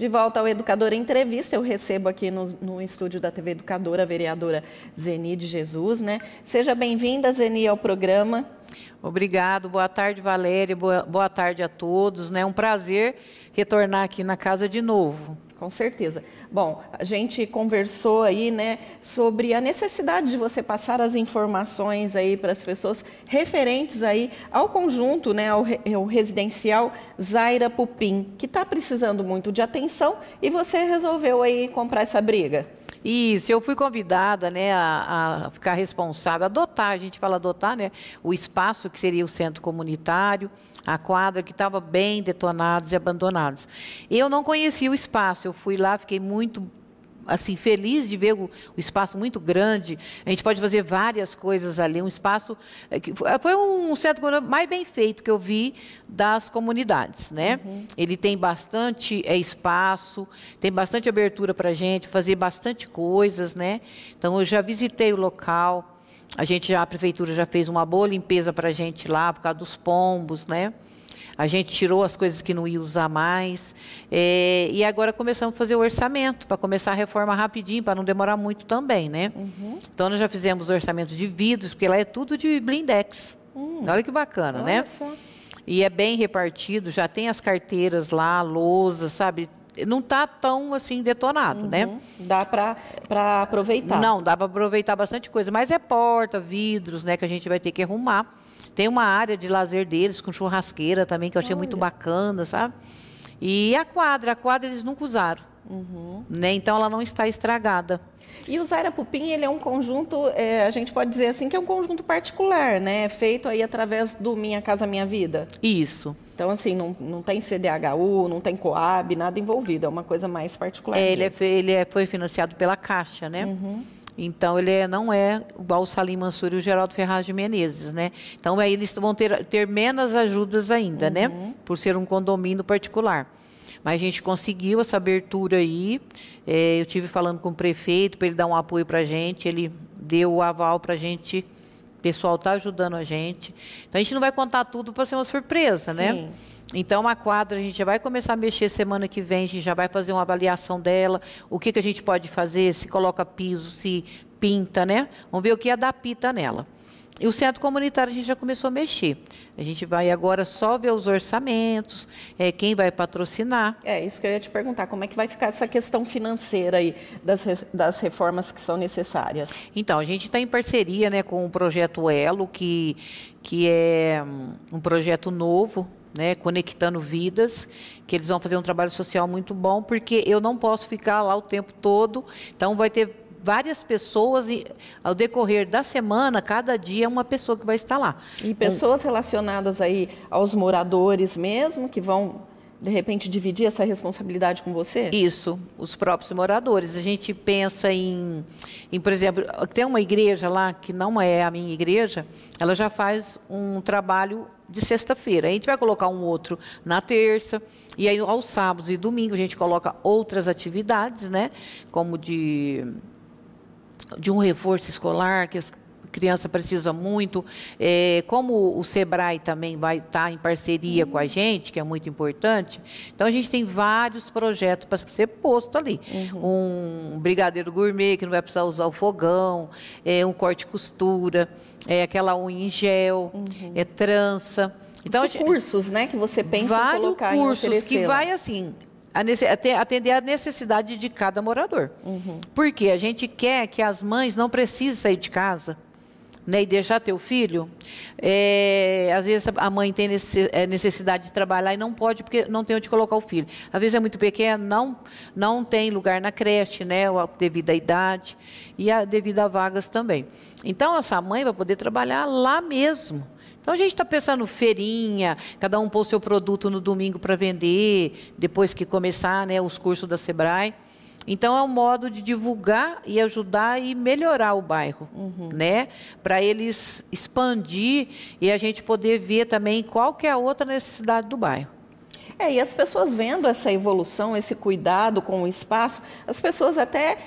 De volta ao Educadora Entrevista, eu recebo aqui no estúdio da TV Educadora a vereadora Zeni de Jesus, né? Seja bem-vinda, Zeni, ao programa. Obrigado, boa tarde, Valéria, boa tarde a todos, né? Um prazer retornar aqui na casa de novo. Com certeza. Bom, a gente conversou aí, né, sobre a necessidade de você passar as informações aí para as pessoas referentes aí ao conjunto, né, ao residencial Zaira Pupim, que está precisando muito de atenção e você resolveu aí comprar essa briga. Isso, eu fui convidada, né, a ficar responsável, adotar, a gente fala adotar, né, o espaço que seria o centro comunitário, a quadra que estava bem detonados e abandonados. Eu não conhecia o espaço, eu fui lá, fiquei muito assim, feliz de ver o espaço muito grande. A gente pode fazer várias coisas ali, um espaço que foi um centro mais bem feito que eu vi das comunidades, né? Ele tem bastante espaço, tem bastante abertura para a gente fazer bastante coisas, né? Então eu já visitei o local. A prefeitura já fez uma boa limpeza para a gente lá, por causa dos pombos, né? A gente tirou as coisas que não ia usar mais. E agora começamos a fazer o orçamento, para começar a reforma rapidinho, para não demorar muito também, né? Então, nós já fizemos o orçamento de vidros, porque lá é tudo de blindex. Olha que bacana, olha né? Só. E é bem repartido, já tem as carteiras lá, lousa, sabe? Não está tão assim detonado, né? Dá para aproveitar. Não, dá para aproveitar bastante coisa, mas é porta, vidros, né, que a gente vai ter que arrumar. Tem uma área de lazer deles com churrasqueira também, que eu achei muito bacana, sabe? E a quadra eles nunca usaram, né? Então ela não está estragada. E o Zaira Pupim, ele é um conjunto, a gente pode dizer assim, que é um conjunto particular, né? Feito aí através do Minha Casa Minha Vida. Isso. Então, assim, não tem CDHU, não tem Coab, nada envolvido, é uma coisa mais particular. Foi financiado pela Caixa, né? Então, ele não é igual o Salim Mansur e o Geraldo Ferraz de Menezes, né? Então, aí eles vão ter menos ajudas ainda, né? Por ser um condomínio particular. Mas a gente conseguiu essa abertura aí. Eu tive falando com o prefeito para ele dar um apoio para a gente. Ele deu o aval para a gente. O pessoal está ajudando a gente. Então, a gente não vai contar tudo para ser uma surpresa, né? Então, a quadra, a gente já vai começar a mexer semana que vem. A gente já vai fazer uma avaliação dela. O que a gente pode fazer, se coloca piso, se pinta, né? Vamos ver o que adapta nela. E o centro comunitário a gente já começou a mexer. A gente vai agora só ver os orçamentos, quem vai patrocinar. É isso que eu ia te perguntar, como é que vai ficar essa questão financeira aí das reformas que são necessárias? Então, a gente está em parceria, né, com o Projeto Elo, que é um projeto novo, né, conectando vidas, que eles vão fazer um trabalho social muito bom, porque eu não posso ficar lá o tempo todo, então vai ter várias pessoas, e ao decorrer da semana, cada dia uma pessoa que vai estar lá. E pessoas relacionadas aí aos moradores mesmo, que vão, de repente, dividir essa responsabilidade com você? Isso, os próprios moradores. A gente pensa por exemplo, tem uma igreja lá, que não é a minha igreja, ela já faz um trabalho de sexta-feira. A gente vai colocar um outro na terça, e aí aos sábados e domingos a gente coloca outras atividades, né? Como de um reforço escolar, que as crianças precisam muito. Como o Sebrae também vai estar em parceria com a gente, que é muito importante, então a gente tem vários projetos para ser posto ali. Um brigadeiro gourmet, que não vai precisar usar o fogão, um corte e costura, aquela unha em gel, trança. Então, cursos, né, que você pensa em colocar vários cursos em oferecer. Que vai assim atender a necessidade de cada morador. Porque a gente quer que as mães não precisem sair de casa, né, e deixar teu filho. Às vezes a mãe tem necessidade de trabalhar e não pode, porque não tem onde colocar o filho. Às vezes é muito pequeno, não tem lugar na creche, né, devido à idade e devido a vagas também. Então, essa mãe vai poder trabalhar lá mesmo. Então, a gente está pensando feirinha, cada um pôr o seu produto no domingo para vender, depois que começar, né, os cursos da Sebrae. Então, é um modo de divulgar e ajudar e melhorar o bairro, né? Para eles expandir e a gente poder ver também qual que é a outra necessidade do bairro. E as pessoas vendo essa evolução, esse cuidado com o espaço, as pessoas até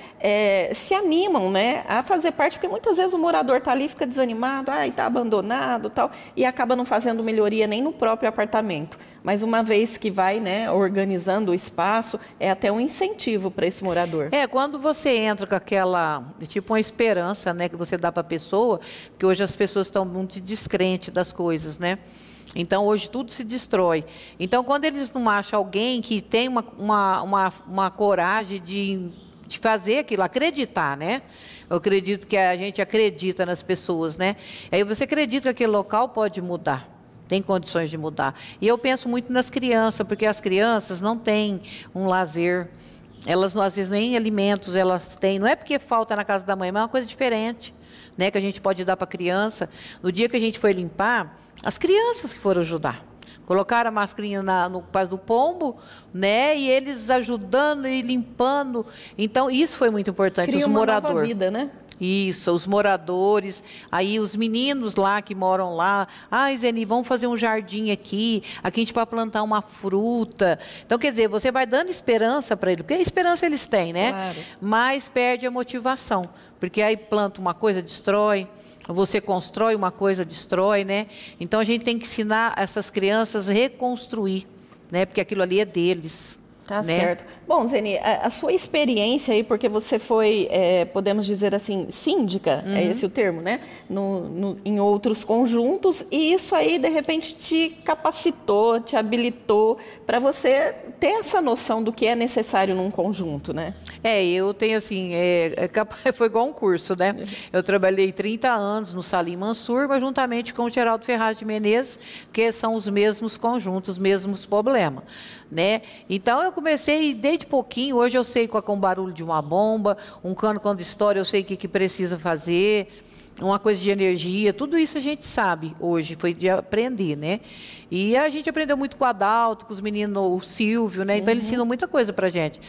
se animam, né, a fazer parte, porque muitas vezes o morador está ali, fica desanimado, está abandonado, tal, e acaba não fazendo melhoria nem no próprio apartamento. Mas uma vez que vai, né, organizando o espaço, é até um incentivo para esse morador. Quando você entra com aquela, tipo uma esperança, né, que você dá para a pessoa, porque hoje as pessoas estão muito descrentes das coisas, né? Então, hoje tudo se destrói. Então, quando eles não acham alguém que tem uma coragem de fazer aquilo, acreditar, né? Eu acredito que a gente acredita nas pessoas, né? Aí você acredita que aquele local pode mudar. Tem condições de mudar. E eu penso muito nas crianças, porque as crianças não têm um lazer. Elas, às vezes, nem alimentos elas têm. Não é porque falta na casa da mãe, mas é uma coisa diferente, né? Que a gente pode dar para a criança. No dia que a gente foi limpar, as crianças que foram ajudar. Colocaram a mascarinha no paz do pombo, né? E eles ajudando e limpando. Então, isso foi muito importante. Cria uma nova vida, né? Isso, os moradores, aí os meninos lá que moram lá, Zeni, vamos fazer um jardim aqui a gente vai plantar uma fruta. Então, quer dizer, você vai dando esperança para eles, porque a esperança eles têm, né? Claro. Mas perde a motivação, porque aí planta uma coisa, destrói, você constrói uma coisa, destrói, né? Então, a gente tem que ensinar essas crianças a reconstruir, né? Porque aquilo ali é deles. Tá, né? Certo. Bom, Zeni, a sua experiência aí, porque você foi, podemos dizer assim, síndica, é esse o termo, né? Em outros conjuntos, e isso aí, de repente, te capacitou, te habilitou para você ter essa noção do que é necessário num conjunto, né? Eu tenho assim, foi igual um curso, né? Eu trabalhei 30 anos no Salim Mansur, mas juntamente com o Geraldo Ferraz de Menezes, que são os mesmos conjuntos, os mesmos problemas, né? Então, eu comecei desde pouquinho, hoje eu sei qual é o barulho de uma bomba, um cano quando estoura, eu sei o que precisa fazer, uma coisa de energia, tudo isso a gente sabe hoje, foi de aprender, né? E a gente aprendeu muito com o Adalto, com os meninos, o Silvio, né? Então, ele ensinou muita coisa pra gente.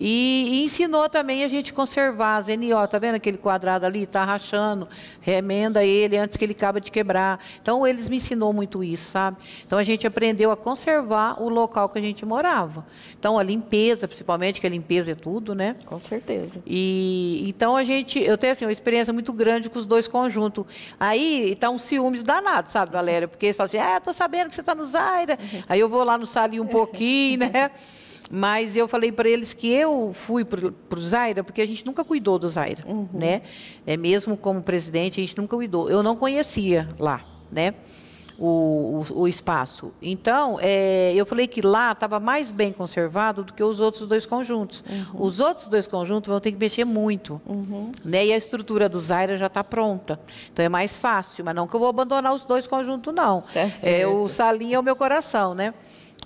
E ensinou também a gente conservar, Zeni, tá vendo aquele quadrado ali? Tá rachando, remenda ele antes que ele acabe de quebrar. Então, eles me ensinou muito isso, sabe? Então, a gente aprendeu a conservar o local que a gente morava. Então, a limpeza, principalmente, que a limpeza é tudo, né? Com certeza. E então, eu tenho assim, uma experiência muito grande com os dois conjuntos. Aí, tá um ciúmes danado, sabe, Valéria? Porque eles falam assim, tô sabendo que você tá no Zaira. Aí eu vou lá no Salim um pouquinho, né? Mas eu falei para eles que eu fui para o Zaira porque a gente nunca cuidou do Zaira, né? Mesmo como presidente, a gente nunca cuidou. Eu não conhecia lá, né? O espaço. Então, eu falei que lá estava mais bem conservado do que os outros dois conjuntos. Os outros dois conjuntos vão ter que mexer muito, né? E a estrutura do Zaira já está pronta. Então, é mais fácil, mas não que eu vou abandonar os dois conjuntos, não. O Salim é o meu coração, né?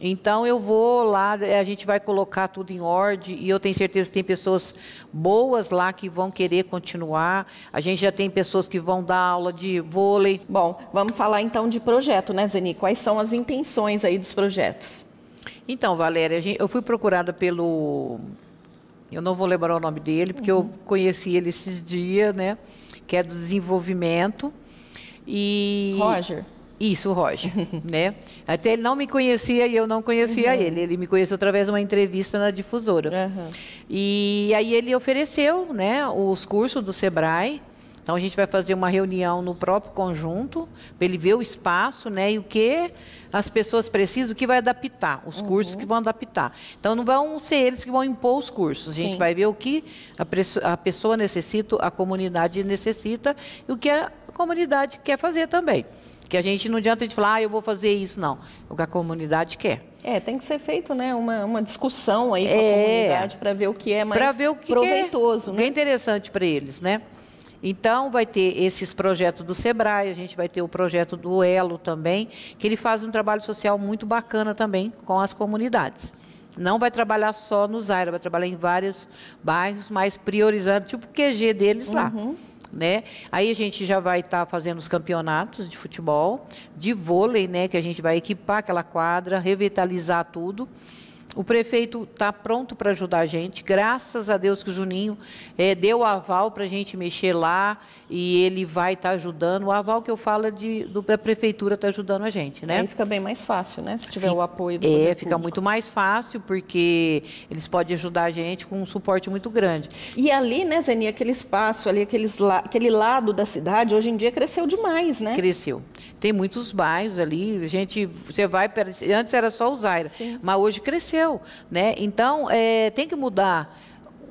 Então, eu vou lá, a gente vai colocar tudo em ordem e eu tenho certeza que tem pessoas boas lá que vão querer continuar. A gente já tem pessoas que vão dar aula de vôlei. Bom, vamos falar então de projeto, né, Zeni? Quais são as intenções aí dos projetos? Então, Valéria, eu fui procurada pelo... Eu não vou lembrar o nome dele, porque eu conheci ele esses dias, né? Que é do desenvolvimento. E... Roger. Isso, o Roger, né? Até ele não me conhecia e eu não conhecia ele. Ele me conheceu através de uma entrevista na difusora. E aí ele ofereceu, né, os cursos do Sebrae. Então, a gente vai fazer uma reunião no próprio conjunto, para ele ver o espaço, né, e o que as pessoas precisam, o que vai adaptar, os cursos que vão adaptar. Então, não vão ser eles que vão impor os cursos. A gente vai ver o que a pessoa necessita, a comunidade necessita, e o que a comunidade quer fazer também. Que a gente não adianta de falar, eu vou fazer isso, não. O que a comunidade quer. Tem que ser feito, né, uma discussão aí com a comunidade para ver o que é mais proveitoso. O que é interessante para eles, né? Então, vai ter esses projetos do Sebrae, a gente vai ter o projeto do Elo também, que ele faz um trabalho social muito bacana também com as comunidades. Não vai trabalhar só no Zaira, vai trabalhar em vários bairros, mas priorizando, tipo o QG deles lá. Né? Aí a gente já vai estar fazendo os campeonatos de futebol, de vôlei, né? Que a gente vai equipar aquela quadra, revitalizar tudo. O prefeito está pronto para ajudar a gente, graças a Deus que o Juninho deu o aval para a gente mexer lá e ele vai estar ajudando. O aval que eu falo é da prefeitura está ajudando a gente, né? Aí fica bem mais fácil, né? Se tiver o apoio do poder fica público. muito mais fácil, porque eles podem ajudar a gente com um suporte muito grande. E ali, né, Zeni, aquele espaço ali, aquele lado da cidade, hoje em dia cresceu demais, né? Cresceu. Tem muitos bairros ali, você vai, antes era só o Zaira, mas hoje cresceu, né? Então, tem que mudar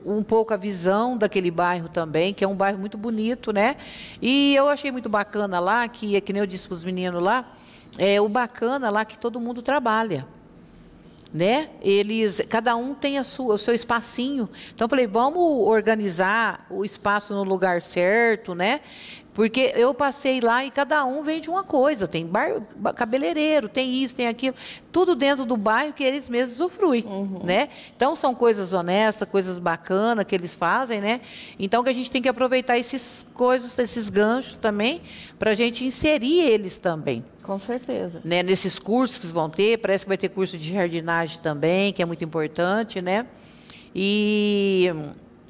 um pouco a visão daquele bairro também, que é um bairro muito bonito, né? E eu achei muito bacana lá, que nem eu disse para os meninos lá, o bacana lá que todo mundo trabalha, né? Cada um tem o seu espacinho. Então eu falei, vamos organizar o espaço no lugar certo, né? Porque eu passei lá e cada um vende uma coisa. Tem cabeleireiro, tem isso, tem aquilo. Tudo dentro do bairro que eles mesmos usufruem, né? Então são coisas honestas, coisas bacanas que eles fazem, né? Então que a gente tem que aproveitar esses ganchos também, para a gente inserir eles também. Com certeza. Né? Nesses cursos que vão ter, parece que vai ter curso de jardinagem também, que é muito importante, né? E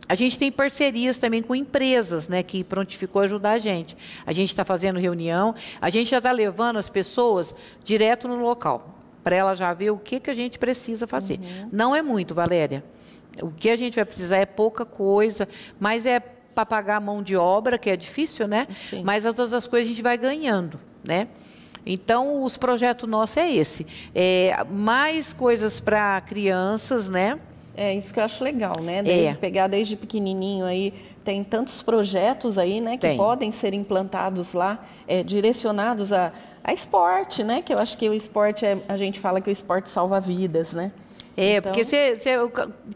a gente tem parcerias também com empresas, né, que prontificou ajudar a gente. A gente está fazendo reunião, a gente já está levando as pessoas direto no local, para ela já ver o que a gente precisa fazer. Não é muito, Valéria. O que a gente vai precisar é pouca coisa, mas é para pagar a mão de obra, que é difícil, né? Sim. Mas as outras coisas a gente vai ganhando, né? Então, os projetos nossos é esse. Mais coisas para crianças, né? É isso que eu acho legal, né? Pegar desde pequenininho aí, tem tantos projetos aí, né? Que podem ser implantados lá, direcionados a esporte, né? Que eu acho que o esporte, a gente fala que o esporte salva vidas, né? Então... porque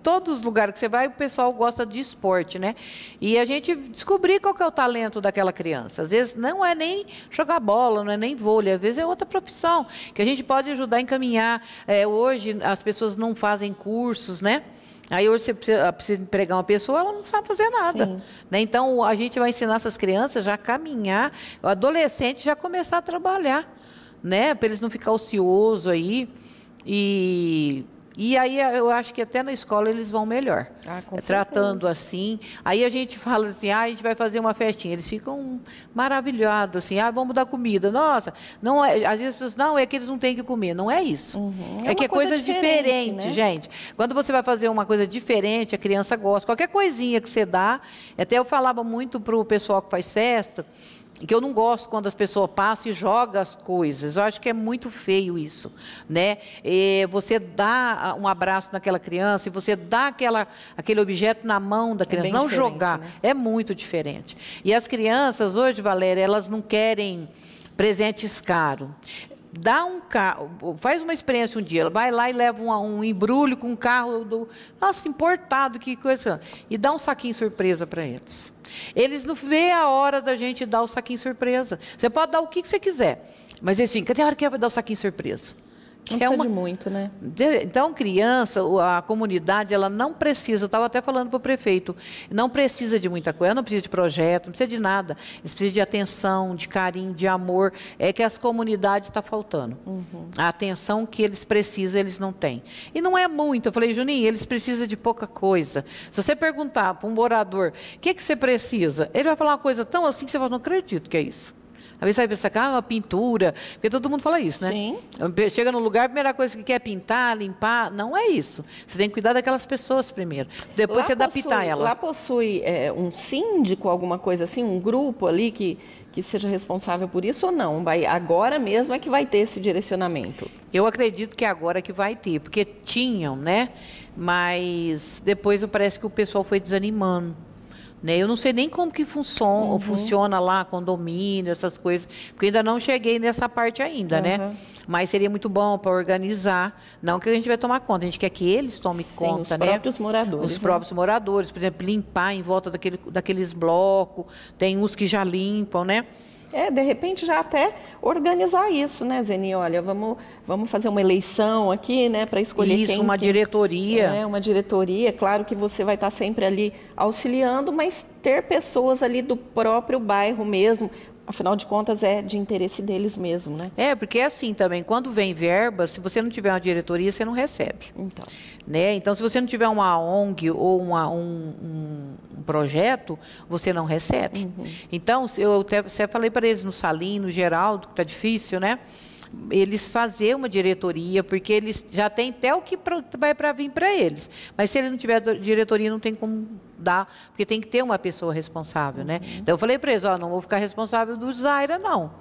todos os lugares que você vai, o pessoal gosta de esporte, né? E a gente descobrir qual que é o talento daquela criança. Às vezes não é nem jogar bola, não é nem vôlei, às vezes é outra profissão, que a gente pode ajudar a encaminhar. Hoje as pessoas não fazem cursos, né? Aí hoje você precisa empregar uma pessoa, ela não sabe fazer nada. Né? Então a gente vai ensinar essas crianças já a caminhar, o adolescente já começar a trabalhar, né? Para eles não ficar ociosos aí. E aí eu acho que até na escola eles vão melhor, tratando assim. Aí a gente fala assim, a gente vai fazer uma festinha. Eles ficam maravilhados, assim, vamos dar comida. Nossa, não é, às vezes as pessoas, não, é que eles não têm que comer. Não é isso. É que é coisa diferente, né? Gente. Quando você vai fazer uma coisa diferente, a criança gosta. Qualquer coisinha que você dá, até eu falava muito para o pessoal que faz festa, que eu não gosto quando as pessoas passam e jogam as coisas. Eu acho que é muito feio isso, né? Você dá um abraço naquela criança e você dá aquele objeto na mão da criança, não jogar. Né? É muito diferente. E as crianças hoje, Valéria, elas não querem presentes caros. Dá um carro, faz uma experiência um dia, vai lá e leva um embrulho com um carro importado, que coisa, e dá um saquinho surpresa para eles. Eles não vê a hora da gente dar o saquinho surpresa. Você pode dar o que você quiser, mas assim, tem hora que vai dar o saquinho surpresa. Não precisa de muito, né? Então, criança, a comunidade, ela não precisa, eu estava até falando para o prefeito, não precisa de muita coisa, não precisa de projeto, não precisa de nada. Eles precisam de atenção, de carinho, de amor. É que as comunidades estão faltando. A atenção que eles precisam, eles não têm. E não é muito. Eu falei, Juninho, eles precisam de pouca coisa. Se você perguntar para um morador, o que você precisa? Ele vai falar uma coisa tão assim que você fala, não acredito que é isso. Às vezes você vai pensar, uma pintura, porque todo mundo fala isso, né? Sim. Chega no lugar, a primeira coisa que quer é pintar, limpar. Não é isso. Você tem que cuidar daquelas pessoas primeiro. Depois você adaptar ela. Lá possui um síndico, alguma coisa assim, um grupo ali que seja responsável por isso ou não? Agora mesmo é que vai ter esse direcionamento? Eu acredito que agora que vai ter, porque tinham, né? Mas depois parece que o pessoal foi desanimando. Né? Eu não sei nem como que funciona lá, condomínio, essas coisas, porque ainda não cheguei nessa parte ainda, né? Mas seria muito bom para organizar, não que a gente vai tomar conta, a gente quer que eles tomem conta, os próprios moradores. Os próprios moradores, por exemplo, limpar em volta daqueles blocos, tem uns que já limpam, né? De repente já até organizar isso, né, Zeni? Olha, vamos fazer uma eleição aqui, né, para escolher uma diretoria. Uma diretoria. Claro que você vai estar sempre ali auxiliando, mas ter pessoas ali do próprio bairro mesmo, afinal de contas é de interesse deles mesmo, né? Porque é assim também, quando vem verba, se você não tiver uma diretoria, você não recebe. Então, né? Então, se você não tiver uma ONG ou um projeto, você não recebe. Então, eu até falei para eles no Salim, no Geraldo, que está difícil, né? Eles fazer uma diretoria, porque eles já têm até o que vai para vir para eles. Mas se eles não tiver diretoria, não tem como dar, porque tem que ter uma pessoa responsável, né? Então eu falei para eles, não vou ficar responsável do Zaira, não.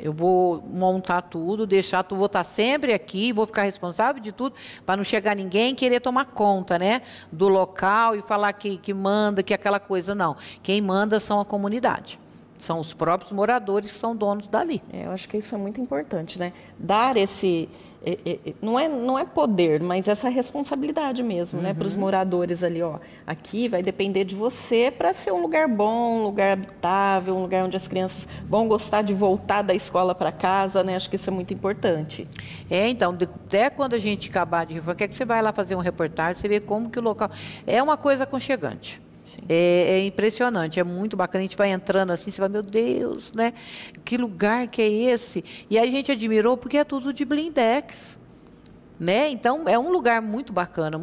Eu vou montar tudo, vou estar sempre aqui, vou ficar responsável de tudo, para não chegar ninguém e querer tomar conta, né? Do local e falar que manda, que aquela coisa, não. Quem manda são a comunidade. São os próprios moradores que são donos dali. Eu acho que isso é muito importante, né? Dar esse... não é poder, mas essa responsabilidade mesmo, né? Para os moradores ali, aqui vai depender de você para ser um lugar bom, um lugar habitável, um lugar onde as crianças vão gostar de voltar da escola para casa, né? Acho que isso é muito importante. Então, até quando a gente acabar de reformar, quer que você vai lá fazer uma reportagem, você vê como que o local... É uma coisa aconchegante. É impressionante, é muito bacana, a gente vai entrando assim, você vai, meu Deus, né? Que lugar que é esse? E aí a gente admirou porque é tudo de blindex, né? Então é um lugar muito bacana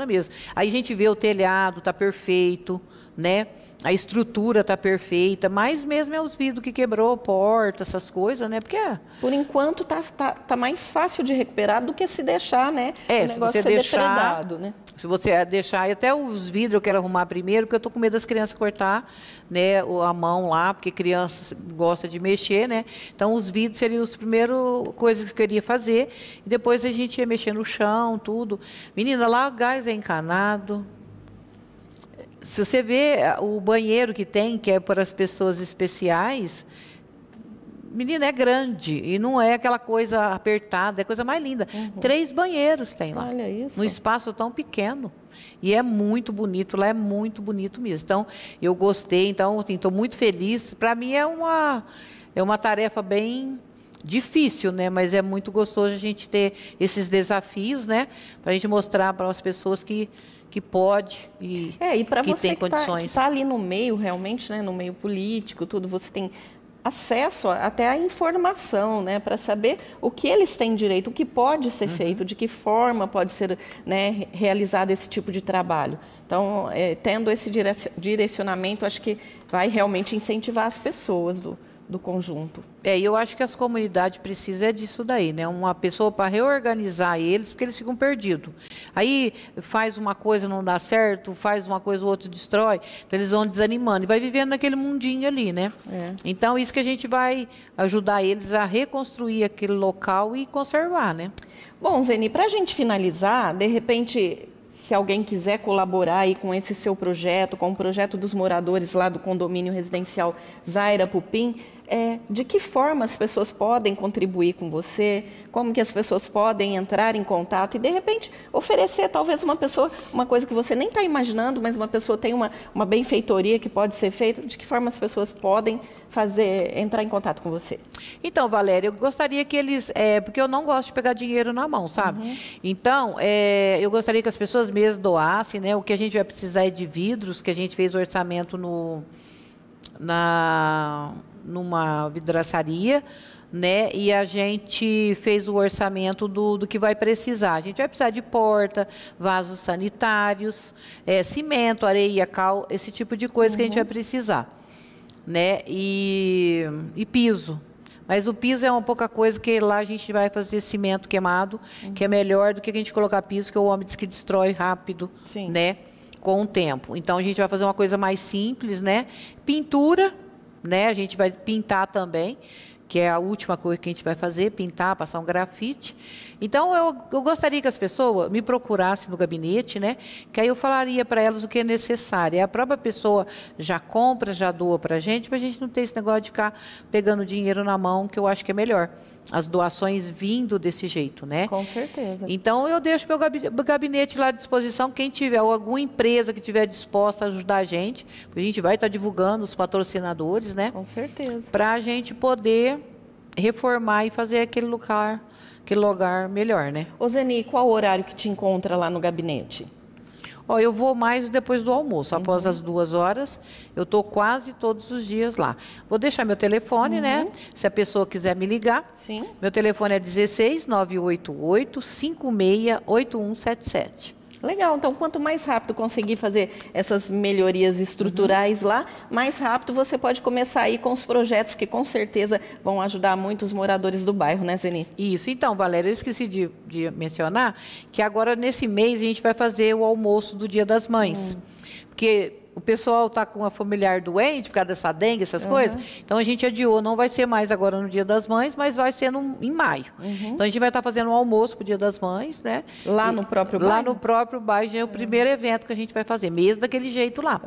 mesmo. Aí a gente vê o telhado, tá perfeito, né? A estrutura está perfeita, mas mesmo é os vidros que quebrou, porta, essas coisas, né? Porque por enquanto tá mais fácil de recuperar do que se deixar, né? O negócio se você deixar, depredado, né? Se você deixar, e até os vidros eu quero arrumar primeiro, porque eu tô com medo das crianças cortar, né, a mão lá, porque criança gosta de mexer, né? Então os vidros seriam as primeiras coisas que eu queria fazer, e depois a gente ia mexer no chão, tudo. Menina, lá o gás é encanado. Se você vê o banheiro que tem, que é para as pessoas especiais, menina, é grande. E não é aquela coisa apertada, é a coisa mais linda. 3 banheiros tem lá. Olha isso. Num espaço tão pequeno. E é muito bonito, lá é muito bonito mesmo. Então, eu gostei, então, assim, estou muito feliz. Para mim é uma tarefa bem difícil, né? Mas é muito gostoso a gente ter esses desafios, né? Para a gente mostrar para as pessoas que pode e para que você tem condições. Que tá ali no meio, realmente, né, no meio político, tudo, você tem acesso até à informação, né, para saber o que eles têm direito, o que pode ser feito, de que forma pode ser, né, realizado esse tipo de trabalho. Então, tendo esse direcionamento, acho que vai realmente incentivar as pessoas do conjunto. E eu acho que as comunidades precisam disso daí, né? Uma pessoa para reorganizar eles, porque eles ficam perdidos. Aí faz uma coisa, não dá certo, faz uma coisa, o outro destrói, então eles vão desanimando e vai vivendo naquele mundinho ali, né? Então, isso que a gente vai ajudar eles a reconstruir aquele local e conservar, né? Bom, Zeni, para a gente finalizar, de repente, se alguém quiser colaborar aí com esse seu projeto, com o projeto dos moradores lá do condomínio residencial Zaira Pupim, de que forma as pessoas podem contribuir com você, como que as pessoas podem entrar em contato e, de repente, oferecer talvez uma coisa que você nem está imaginando, mas uma pessoa tem uma benfeitoria que pode ser feita, de que forma as pessoas podem entrar em contato com você? Então, Valéria, eu gostaria que eles... porque eu não gosto de pegar dinheiro na mão, sabe? Então, eu gostaria que as pessoas mesmo doassem, né? O que a gente vai precisar é de vidros, que a gente fez o orçamento numa vidraçaria, né? E a gente fez o orçamento do que vai precisar. A gente vai precisar de porta, vasos sanitários, cimento, areia, cal, esse tipo de coisa que a gente vai precisar, né? E piso. Mas o piso é uma pouca coisa, que lá a gente vai fazer cimento queimado, que é melhor do que a gente colocar piso, que o homem diz que destrói rápido, né? Com o tempo. Então a gente vai fazer uma coisa mais simples, né? Pintura, né? A gente vai pintar também, que é a última coisa que a gente vai fazer, pintar, passar um grafite. Então, eu gostaria que as pessoas me procurassem no gabinete, né? Que aí eu falaria para elas o que é necessário. A própria pessoa já compra, já doa para a gente não ter esse negócio de ficar pegando dinheiro na mão, que eu acho que é melhor. As doações vindo desse jeito, né? Com certeza. Então, eu deixo meu gabinete lá à disposição. Quem tiver, ou alguma empresa que estiver disposta a ajudar a gente vai estar divulgando os patrocinadores, né? Com certeza. Para a gente poder reformar e fazer aquele lugar melhor, né? Ô Zeni, qual o horário que te encontra lá no gabinete? Ó, eu vou mais depois do almoço, após as 2 horas, eu estou quase todos os dias lá. Vou deixar meu telefone, né? Se a pessoa quiser me ligar. Sim. Meu telefone é 16 988 56 8177. Legal, então quanto mais rápido conseguir fazer essas melhorias estruturais lá, mais rápido você pode começar aí com os projetos que com certeza vão ajudar muito os moradores do bairro, né, Zeni? Isso, então, Valéria, eu esqueci de mencionar que agora nesse mês a gente vai fazer o almoço do Dia das Mães. Porque o pessoal está com a familiar doente por causa dessa dengue, essas coisas. Então a gente adiou, não vai ser mais agora no Dia das Mães, mas vai ser em maio. Então a gente vai estar fazendo um almoço para o Dia das Mães, né? Lá no próprio bairro? Lá no próprio bairro, já é o primeiro evento que a gente vai fazer, mesmo daquele jeito lá.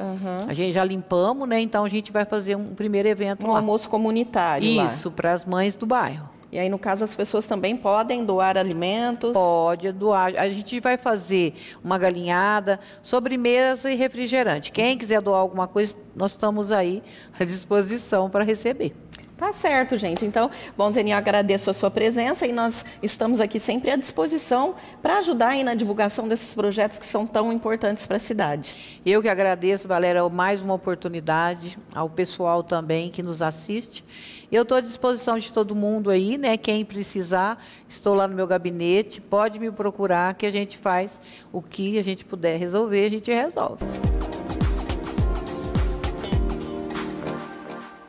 A gente já limpamos, né? Então a gente vai fazer um primeiro evento lá. Um almoço comunitário lá. Isso, para as mães do bairro. E aí, no caso, as pessoas também podem doar alimentos? Pode doar. A gente vai fazer uma galinhada, sobremesa e refrigerante. Quem quiser doar alguma coisa, nós estamos aí à disposição para receber. Tá certo, gente. Então, bom, Zeni, eu agradeço a sua presença e nós estamos aqui sempre à disposição para ajudar aí na divulgação desses projetos que são tão importantes para a cidade. Eu que agradeço, Valéria, mais uma oportunidade, ao pessoal também que nos assiste. Eu estou à disposição de todo mundo aí, né? Quem precisar, estou lá no meu gabinete, pode me procurar que a gente faz o que a gente puder resolver, a gente resolve.